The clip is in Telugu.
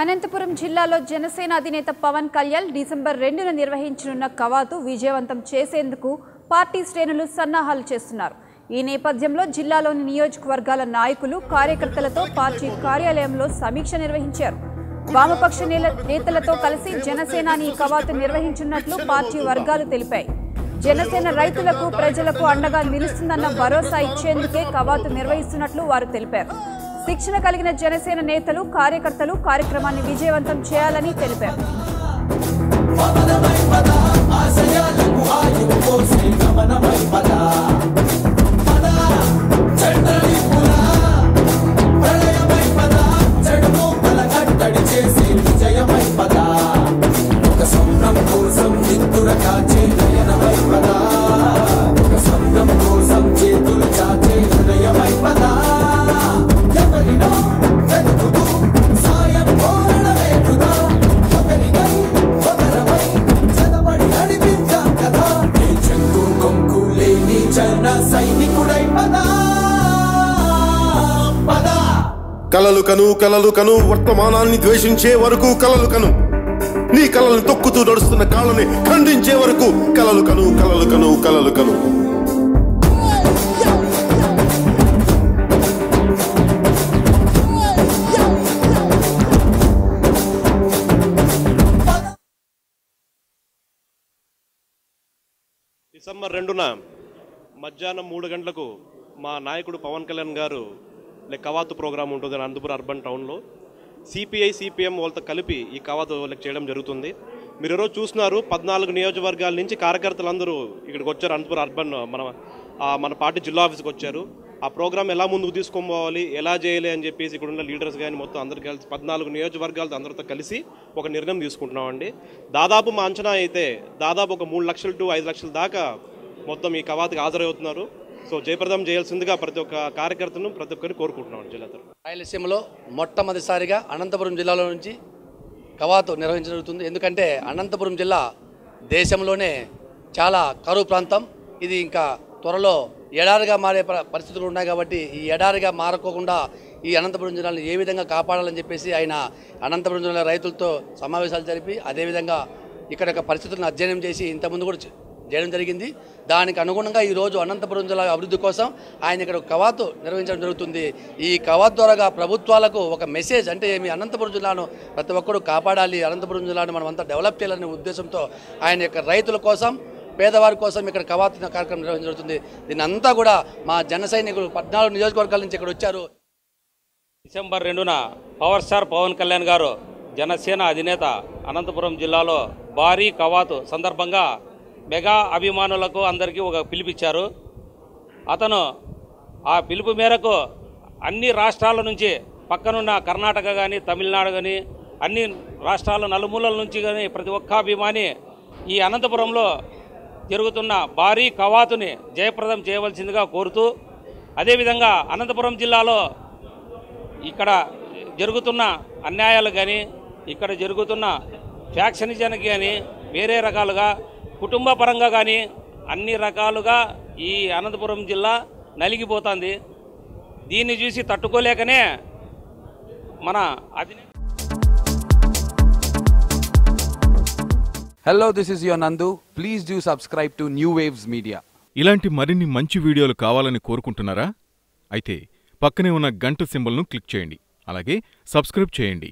అనంతపురం జిల్లాలో జనసేన అధినేత పవన్ కళ్యాణ్ డిసెంబర్ 2న నిర్వహించనున్న కవాతు విజయవంతం చేసేందుకు పార్టీ శ్రేణులు సన్నాహాలు చేస్తున్నారు. ఈ నేపథ్యంలో జిల్లాలోని నియోజకవర్గాల నాయకులు, కార్యకర్తలతో పార్టీ కార్యాలయంలో సమీక్ష నిర్వహించారు. వామపక్ష నేతలతో కలిసి జనసేనాని కవాతు నిర్వహించనున్నట్లు పార్టీ వర్గాలు తెలిపాయి. జనసేన రైతులకు, ప్రజలకు అండగా నిలుస్తుందన్న భరోసా ఇచ్చేందుకే కవాతు నిర్వహిస్తున్నట్లు వారు తెలిపారు. శిక్షణ కలిగిన జనసేన నేతలు, కార్యకర్తలు కార్యక్రమాన్ని విజయవంతం చేయాలని తెలిపారు. కలలు కను వర్తమానాన్ని ద్వేషించే వరకు కలలు కను, నీ కలలను తొక్కుతూ నడుస్తున్న కాళ్ళని ఖండించే వరకు కలలు కను. డిసెంబర్ 2న మధ్యాహ్నం 3 గంటలకు మా నాయకుడు పవన్ కళ్యాణ్ గారు కవాతు ప్రోగ్రాం ఉంటుంది అనంతపురం అర్బన్ టౌన్లో. సిపిఐ సిపిఎం వాళ్ళతో కలిపి ఈ కవాతు చేయడం జరుగుతుంది. మీరు ఈరోజు చూస్తున్నారు, 14 నియోజకవర్గాల నుంచి కార్యకర్తలందరూ ఇక్కడికి వచ్చారు. అనంతపురం అర్బన్ మన పార్టీ జిల్లా ఆఫీస్కి వచ్చారు. ఆ ప్రోగ్రాం ఎలా ముందుకు తీసుకోవాలి, ఎలా చేయాలి అని చెప్పేసి ఇక్కడ ఉన్న లీడర్స్ కానీ మొత్తం అందరు కలిసి 14 నియోజకవర్గాలతో అందరితో కలిసి ఒక నిర్ణయం తీసుకుంటున్నామండి. దాదాపు మా అంచనా అయితే దాదాపు ఒక 3 లక్షల టు 5 లక్షల దాకా మొత్తం ఈ కవాతుకి హాజరవుతున్నారు. సో జయప్రదం చేయాల్సిందిగా ప్రతి ఒక్క కార్యకర్తను ప్రతి ఒక్కరిని కోరుకుంటున్నాం. జిల్లా రాయలసీమలో మొట్టమొదటిసారిగా అనంతపురం జిల్లాలో నుంచి కవాతు నిర్వహించడం జరుగుతుంది. ఎందుకంటే అనంతపురం జిల్లా దేశంలోనే చాలా కరువు ప్రాంతం. ఇది ఇంకా త్వరలో ఎడారిగా మారే పరిస్థితులు ఉన్నాయి. కాబట్టి ఈ ఎడారిగా మారకోకుండా ఈ అనంతపురం జిల్లాను ఏ విధంగా కాపాడాలని చెప్పేసి ఆయన అనంతపురం జిల్లా రైతులతో సమావేశాలు జరిపి అదేవిధంగా ఇక్కడ పరిస్థితులను అధ్యయనం చేసి ఇంతకుముందు కూడా చేయడం జరిగింది. దానికి అనుగుణంగా ఈరోజు అనంతపురం జిల్లా అభివృద్ధి కోసం ఆయన ఇక్కడ కవాతు నిర్వహించడం జరుగుతుంది. ఈ కవాతు ద్వారా ప్రభుత్వాలకు ఒక మెసేజ్, అంటే మీ అనంతపురం జిల్లాను ప్రతి ఒక్కరూ కాపాడాలి, అనంతపురం జిల్లాను మనం అంతా డెవలప్ చేయాలనే ఉద్దేశంతో ఆయన యొక్క రైతుల కోసం, పేదవారి కోసం ఇక్కడ కవాతు కార్యక్రమం నిర్వహించడం జరుగుతుంది. దీని అంతా కూడా మా జన సైనికులు 14 నియోజకవర్గాల నుంచి ఇక్కడ వచ్చారు. డిసెంబర్ 2న పవర్ స్టార్ పవన్ కళ్యాణ్ గారు జనసేన అధినేత అనంతపురం జిల్లాలో భారీ కవాతు సందర్భంగా మెగా అభిమానులకు అందరికీ ఒక పిలుపిచ్చారు. అతను ఆ పిలుపు మేరకు అన్ని రాష్ట్రాల నుంచి, పక్కనున్న కర్ణాటక కానీ, తమిళనాడు కానీ, అన్ని రాష్ట్రాల నలుమూలల నుంచి కానీ ప్రతి ఒక్క అభిమాని ఈ అనంతపురంలో జరుగుతున్న భారీ కవాతుని జయప్రదం చేయవలసిందిగా కోరుతూ, అదేవిధంగా అనంతపురం జిల్లాలో ఇక్కడ జరుగుతున్న అన్యాయాలు కానీ, ఇక్కడ జరుగుతున్న ఫ్యాక్షనిజానికి కానీ, వేరే రకాలుగా కుటుంబ పరంగా కానీ అన్ని రకాలుగా ఈ అనంతపురం జిల్లా నలిగిపోతుంది. దీన్ని చూసి తట్టుకోలేకనే మన Hello, this is your Nandu. Please do subscribe to New Waves Media. ఇలాంటి మరిన్ని మంచి వీడియోలు కావాలని కోరుకుంటున్నారా? అయితే పక్కనే ఉన్న గంట సింబల్ను క్లిక్ చేయండి. అలాగే సబ్స్క్రైబ్ చేయండి.